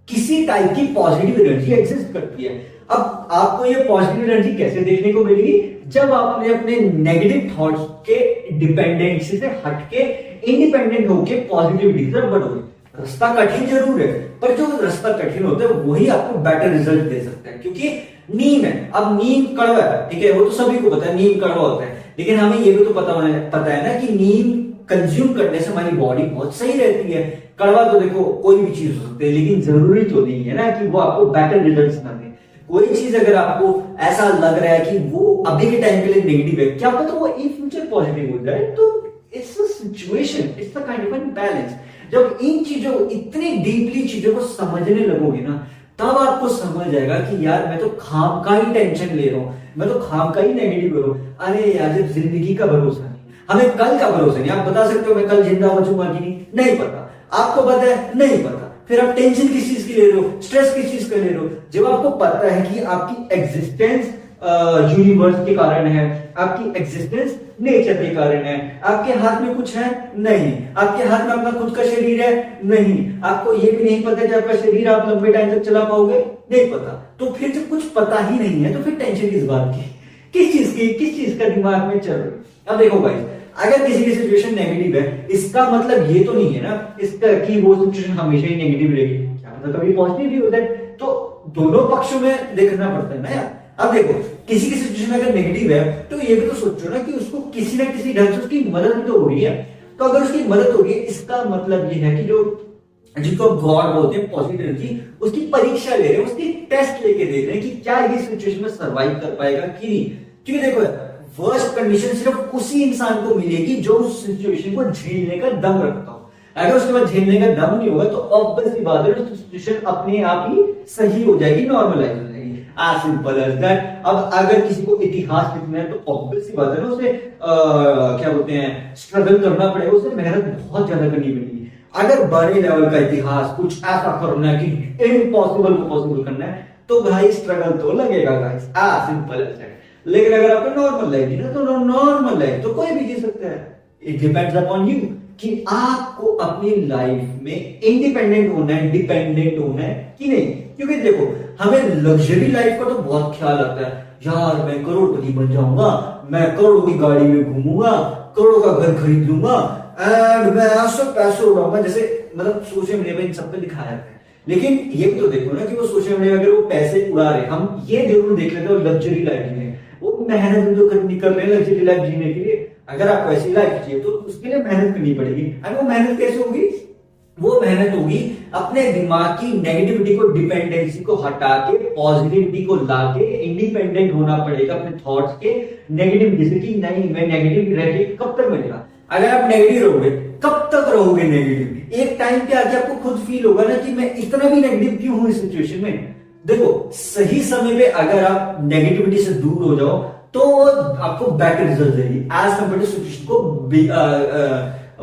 किसी टाइप की पॉजिटिव एनर्जी एग्जिस्ट करती है। अब आपको ये पॉजिटिव एनर्जी कैसे देखने को मिलेगी, जब आपने अपने नेगेटिव थॉट्स के डिपेंडेंसी से हटके इंडिपेंडेंट होके पॉजिटिविटी की तरफ बढ़ोगे। रास्ता कठिन जरूर है, पर जो रास्ता कठिन होता है वही आपको बेटर रिजल्ट दे सकता है, क्योंकि नीम है। अब नीम कड़वा है, ठीक है, वो तो सभी को पता है नीम कड़वा होता है, लेकिन हमें ये भी तो पता है ना कि नीम कंज्यूम करने से हमारी बॉडी बहुत सही रहती है। कड़वा तो देखो कोई भी चीज हो सकती है, लेकिन जरूरी तो नहीं है ना कि वो आपको बेटर रिजल्ट ना दे। कोई चीज अगर आपको ऐसा लग रहा है कि वो अभी के टाइम के लिए नेगेटिव है, क्या पता वो इन फ्यूचर पॉजिटिव हो जाए, तो it's a situation, it's a kind of an balance. जब इन चीजों, इतनी डीपली चीजों को समझने लगोगे ना, तब आपको समझ जाएगा कि यार मैं तो खाम का ही टेंशन ले रहा हूं, मैं तो खाम का ही नेगेटिव हो रहा हूं। अरे यार, जब जिंदगी का भरोसा नहीं, हमें कल का भरोसा नहीं। आप बता सकते हो मैं कल जिंदा बचूंगा कि नहीं, नहीं पता। आपको पता है, नहीं पता। फिर आप टेंशन किस चीज की ले रहे हो, स्ट्रेस किस चीज का ले रहे हो, जब आपको पता है कि आपकी एग्जिस्टेंस यूनिवर्स के कारण है, आपकी एग्जिस्टेंस नेचर के कारण है। आपके हाथ में कुछ है नहीं, आपके हाथ में अपना खुद का शरीर है नहीं, आपको ये भी नहीं पता कि आपका शरीर आप लंबे टाइम तक चला पाओगे, नहीं पता। तो फिर जब कुछ पता ही नहीं है, तो फिर टेंशन किस बात की, किस चीज की, किस चीज का दिमाग में चल रहा है। अब देखो भाई, अगर किसी की सिचुएशन नेगेटिव है, इसका मतलब ये तो नहीं है ना इसका कि वो सिचुएशन हमेशा ही नेगेटिव रहेगी, क्या मतलब कभी पॉजिटिव भी होता है। तो दोनों पक्षों में देखना पड़ता है ना यार। अब देखो, किसी की सिचुएशन अगर नेगेटिव है, तो ये भी तो सोचो ना कि उसको किसी ना किसी ढंग से उसकी मदद भी तो हो रही है। तो अगर उसकी मदद हो रही है, इसका मतलब ये है कि जो जिनको गॉड बोलते हैं पॉजिटिव एनर्जी, उसकी परीक्षा ले रहे हैं, उसकी टेस्ट लेके देख रहे हैं कि क्या ये सिचुएशन में सर्वाइव कर पाएगा कि नहीं। क्योंकि देखो, वर्स्ट कंडीशन सिर्फ उसी इंसान को मिलेगी जो उस सिचुएशन को झेलने का दम रखता हो। अगर उसके बाद झेलने का दम नहीं होगा, तो ऑब्वियस सी बात है सिचुएशन अपने आप ही सही हो जाएगी, नॉर्मलाइज हो जाएगी। as simple as that। अब अगर किसी को इतिहास लिखना है, तो ऑब्वियस सी बात है ना, उसे क्या बोलते हैं, स्ट्रगल करना पड़ेगा, उसे मेहनत बहुत ज्यादा करनी पड़ेगी। अगर बड़े लेवल का इतिहास कुछ ऐसा करना है कि इम्पॉसिबल को पॉसिबल करना है, तो भाई स्ट्रगल तो लगेगा guys, as simple as that। लेकिन अगर आपको नॉर्मल लाइफ जीना, तो नॉर्मल लाइफ तो कोई भी जी सकता है। इट डिपेंड्स अपॉन यू कि आपको अपनी लाइफ में इंडिपेंडेंट होना है, डिपेंडेंट होना है कि नहीं। क्योंकि देखो, हमें लग्जरी लाइफ का तो बहुत ख्याल आता है, यार मैं करोड़पति बन जाऊंगा, मैं करोड़ों की गाड़ी में घूमूंगा, करोड़ों का घर खरीद लूंगा, एंड मैं ऐसे पैसे उड़ाऊंगा, जैसे मतलब सोशल मीडिया पे इन सब पे दिखाया जाता है। लेकिन ये भी तो देखो ना कि वो सोशल मीडिया अगर वो पैसे उड़ा रहे, हम ये जरूर देख लेते हैं लग्जरी लाइफ जीने, वो मेहनत जो कर रहे हैं लग्जरी लाइफ जीने के लिए। अगर आपको ऐसी लाइफ चाहिए तो उसके लिए मेहनत करनी पड़ेगी। और वो मेहनत कैसे होगी, वो मेहनत होगी अपने दिमाग की नेगेटिविटी को, डिपेंडेंसी को हटा के पॉजिटिविटी को लाके इंडिपेंडेंट होना पड़ेगा अपने थॉट्स के नेगेटिविटी से, कि नहीं मैं नेगेटिव रह के कब तक मिलेगा। अगर आप नेगेटिव रहोगे, कब तक रहोगे नेगेटिव। एक टाइम पे आके आपको खुद फील होगा ना कि मैं इतना भी नेगेटिव क्यों हूं इस सिचुएशन में। देखो, सही समय पे अगर आप नेगेटिविटी से दूर हो जाओ, तो आपको बेटर रिजल्ट देगी एज कंपेयर टू सिचुएशन को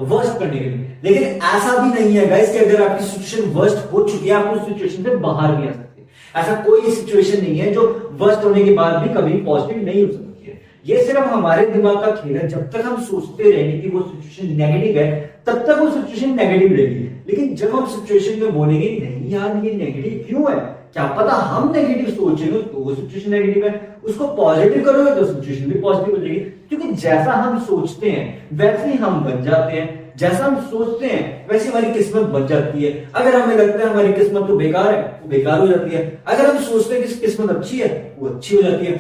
वर्स्ट करने के लिए। लेकिन ऐसा भी नहीं है गाइस कि अगर आपकी सिचुएशन वर्स्ट हो चुकी है, आप उस सिचुएशन से बाहर नहीं आ सकते। ऐसा कोई सिचुएशन नहीं है जो वर्स्ट होने के बाद भी कभी पॉजिटिव नहीं हो सकती है। ये सिर्फ हमारे दिमाग का खेल है। जब तक हम सोचते रहेंगे कि वो सिचुएशन नेगेटिव है, तब तक वो सिचुएशन नेगेटिव रहेगी। लेकिन जब हम सिचुएशन में बोलेंगे नहीं यार ये नेगेटिव क्यों है, क्या पता हम नेगेटिव सोचेंगे तो वो सिचुएशन नेगेटिव है, उसको पॉजिटिव करोगे तो सिचुएशन भी पॉजिटिव हो जाएगी। क्योंकि जैसा हम सोचते हैं वैसे ही हम बन जाते हैं, जैसा हम सोचते हैं वैसे हमारी किस्मत बन जाती है। अगर हमें लगता है हमारी किस्मत तो बेकार है, वो बेकार हो जाती है। अगर हम सोचते हैं कि किस्मत अच्छी है, वो अच्छी हो जाती है।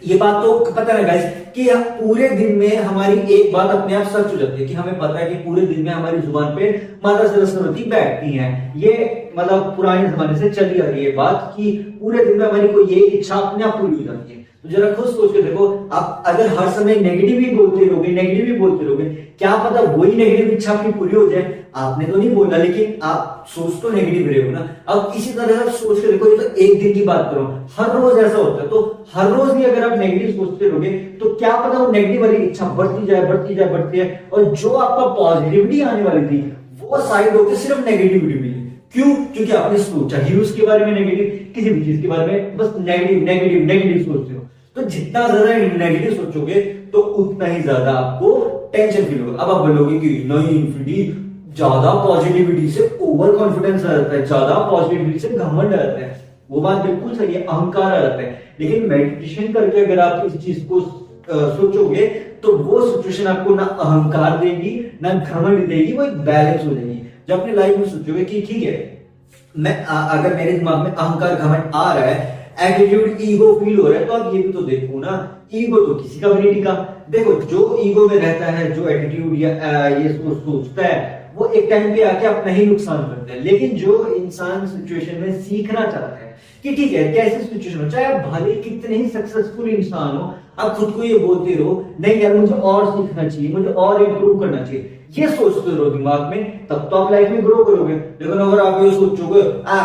ये बात तो पता है गाइस कि पूरे दिन में हमारी एक बात अपने आप सच हो जाती है कि हमें पता है कि पूरे दिन में हमारी जुबान पे माता सरस्वती बैठती हैं। ये मतलब पुराने जमाने से चली आ रही है बात कि पूरे दिन में हमारी कोई एक इच्छा अपने आप पूरी हो जाती है। तो जरा खुद सोच के देखो, आप अगर हर समय नेगेटिव ही बोलते रहोगे, नेगेटिव ही बोलते रहोगे, क्या पता वही नेगेटिव इच्छा आपकी पूरी हो जाए। आपने तो नहीं बोला, लेकिन आप सोच तो नेगेटिव रहे हो ना। अब इसी तरह आप सोच के देखो, ये तो एक दिन की बात करो, हर रोज ऐसा होता है। तो हर रोज ही अगर आप नेगेटिव सोचते रहोगे तो क्या पता वो नेगेटिव वाली इच्छा बढ़ती जाए, बढ़ती जाए, बढ़ती है, और जो आपका पॉजिटिविटी आने वाली थी वो साइड होकर सिर्फ नेगेटिविटी में। क्यों? क्योंकि आपने सोचा ही उसके बारे में नेगेटिव, किसी भी चीज के बारे में बस नेगेटिव नेगेटिव नेगेटिव सोचते हो। तो जितना ज्यादा नेगेटिव सोचोगे तो उतना ही ज्यादा आपको टेंशन फील होगा। अब आप बोलोगे कि नहीं इन्फिनिटी, ज्यादा पॉजिटिविटी से ओवर कॉन्फिडेंस आ जाता है, ज्यादा पॉजिटिविटी से घमंड आ जाता है। वो बात बिल्कुल सही है, अहंकार आ जाता है। लेकिन मेडिटेशन करके अगर आप इस चीज को सोचोगे तो वो सिचुएशन आपको ना अहंकार देगी ना घमंड देगी, वो एक बैलेंस हो जाएगी। जब अपनी लाइफ में सोचोगे कि ठीक है, मैं अगर मेरे दिमाग में अहंकार घमंड आ रहा है, एटीट्यूड ईगो फील हो रहा है, तो आप ये भी तो देखो ना, ईगो तो किसी का भी नहीं टिका। देखो जो ईगो में रहता है, जो एटीट्यूड या ये सोचता है, वो एक टाइम पे आके अपना ही नुकसान करता है। लेकिन जो इंसान सिचुएशन में सीखना चाहता है कि ठीक है कैसे सिचुएशन हो, चाहे आप भले कितने ही सक्सेसफुल इंसान हो, आप खुद को ये बोलते रहो नहीं यार मुझे और सीखना चाहिए, मुझे और इंप्रूव करना चाहिए, ये सोचते रहो दिमाग में, तब तो आप लाइफ में ग्रो करोगे। लेकिन अगर आप ये सोचोगे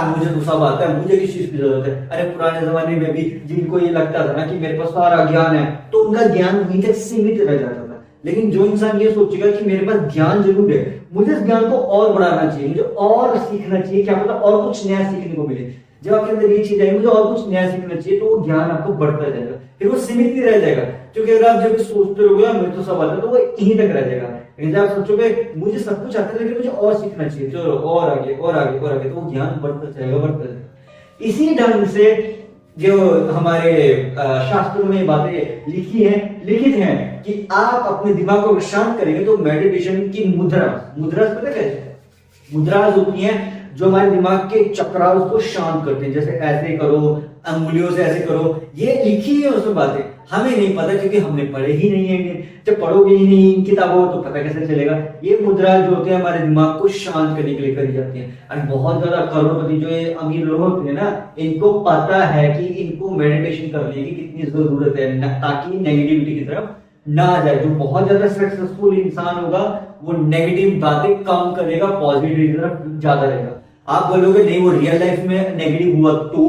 मुझे तो सब आता है, मुझे किस चीज की जरूरत है, अरे पुराने जमाने में भी जिनको ये लगता था ना कि मेरे पास सारा ज्ञान है, तो उनका ज्ञान वहीं तक सीमित रह जाता था। लेकिन जो इंसान ये सोचेगा कि मेरे पास ज्ञान जरूर है, मुझे इस ज्ञान को और बढ़ाना चाहिए, मुझे और सीखना चाहिए, क्या पता और कुछ नया सीखने को मिले, जब आपके अंदर ये चीज आई मुझे और कुछ नया सीखना चाहिए, तो वो ज्ञान आपको बढ़ता जाएगा, फिर वो सीमित नहीं रह जाएगा। क्योंकि अगर आप जब सोचते रहोगे मुझे तो सब आता है, तो वो यहीं तक रह जाएगा। लेकिन जब आप सोचोगे मुझे सब कुछ आता है लेकिन मुझे और सीखना चाहिए, चलो और आगे और आगे और आगे, तो वो ज्ञान बढ़ता जाएगा, बढ़ता जाएगा। इसी ढंग से जो हमारे शास्त्रों में बातें लिखित हैं कि आप अपने दिमाग को शांत करेंगे तो मेडिटेशन की मुद्रा पता कैसे मुद्रास होती हैं जो हमारे दिमाग के चक्रास को शांत करते हैं। जैसे ऐसे करो, अंगुलियों से ऐसे करो, ये लिखी है उसमें बातें, हमें नहीं पता क्योंकि हमने पढ़े ही नहीं है। जब पढ़ोगे ही नहीं इन किताबों तो पता कैसे चलेगा। ये मुद्रा जो होती है हमारे दिमाग को शांत करने के लिए करी जाती है। और बहुत ज्यादा करोड़पति जो ये अमीर लोग होते हैं ना, इनको पता है कि इनको मेडिटेशन करने की कितनी जरूरत है ताकि नेगेटिविटी की तरफ ना जाए। जो बहुत ज्यादा सक्सेसफुल इंसान होगा वो नेगेटिव बातें कम करेगा, पॉजिटिव की तरफ ज्यादा रहेगा। आप बोलोगे नहीं वो रियल लाइफ में नेगेटिव हुआ तो,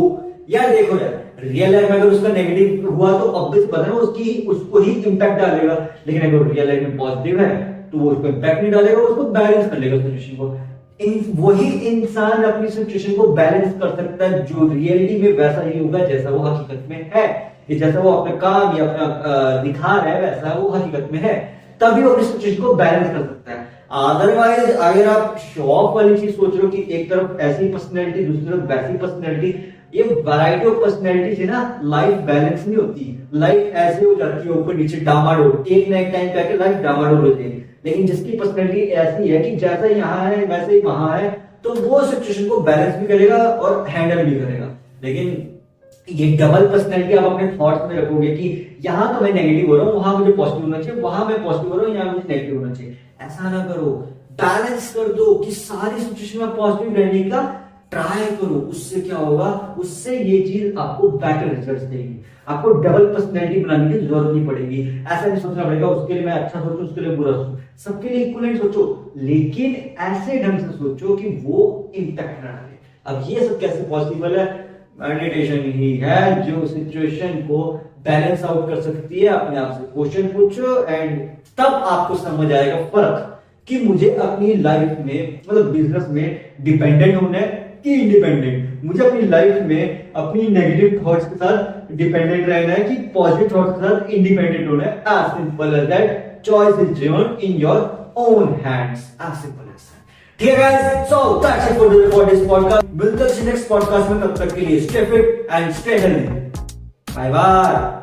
यार देखो यार रियल लाइफ में अगर उसका नेगेटिव हुआ तो ऑब्वियस पता है उसको ही इंपैक्ट डालेगा। लेकिन अगर रियल लाइफ में पॉजिटिव है तो वो उसको इंपैक्ट नहीं डालेगा, उसको बैलेंस कर लेगा सिचुएशन को। वही इंसान अपनी सिचुएशन को बैलेंस कर सकता है जो रियलिटी में वैसा ही होगा जैसा वो हकीकत में है, जैसा वो अपना काम या अपना दिखा रहा है वैसा वो हकीकत में है, तभी वो अपनी सिचुएशन को बैलेंस कर सकता है। अदरवाइज अगर आप शो ऑफ वाली चीज सोच रहे हो कि एक तरफ ऐसी पर्सनैलिटी दूसरी तरफ वैसी पर्सनैलिटी, ये वैरायटी ऑफ पर्सनैलिटी से ना लाइफ बैलेंस नहीं होती। लाइफ ऐसे हो जाती है ऊपर नीचे डामाडोल, एक ना एक टाइम पे आके लाइफ डामाडोल हो जाएगी। लेकिन जिसकी पर्सनैलिटी ऐसी है कि जैसा यहाँ है वैसे ही वहां है, तो वो सिचुएशन को बैलेंस भी करेगा और हैंडल भी करेगा। लेकिन ये डबल पर्सनैलिटी आप अपने थॉट्स में रखोगे कि यहाँ तो मैं नेगेटिव हो रहा हूँ, वहां मुझे पॉजिटिव होना चाहिए, वहां मैं पॉजिटिव हो रहा हूँ, यहाँ मुझे नेगेटिव होना चाहिए, ऐसा ना करो। बैलेंस कर दो कि सारी सिचुएशन में पॉजिटिव रहने का ट्राई करो। उससे क्या होगा, उससे ये चीज आपको बेटर रिजल्ट्स देगी। आपको डबल पर्सनैलिटी बनाने की जरूरत नहीं पड़ेगी। ऐसा नहीं सोचना पड़ेगा उसके लिए मैं अच्छा सोचूं उसके लिए बुरा सोचूं, सबके लिए इक्वल सोचो, लेकिन ऐसे ढंग से सोचो कि वो इंपैक्ट ना डाले। अब ये सब कैसे पॉसिबल है? मेडिटेशन ही है जो सिचुएशन को बैलेंस आउट कर सकती है। अपने आप से क्वेश्चन पूछो एंड तब आपको समझ आएगा फर्क कि मुझे अपनी लाइफ में मतलब बिजनेस में डिपेंडेंट होना है कि इंडिपेंडेंट। मुझे अपनी लाइफ में अपनी नेगेटिव थॉट्स के साथ डिपेंडेंट रहना है कि पॉजिटिव थॉट के साथ इंडिपेंडेंट होना है, as simple as that. Choice is driven in your own hands, as simple as that. ठीक है guys, so that's it for this podcast. मिलते हैं नेक्स्ट पॉडकास्ट में, तब तक के लिए stay fit and stay healthy. Bye bye.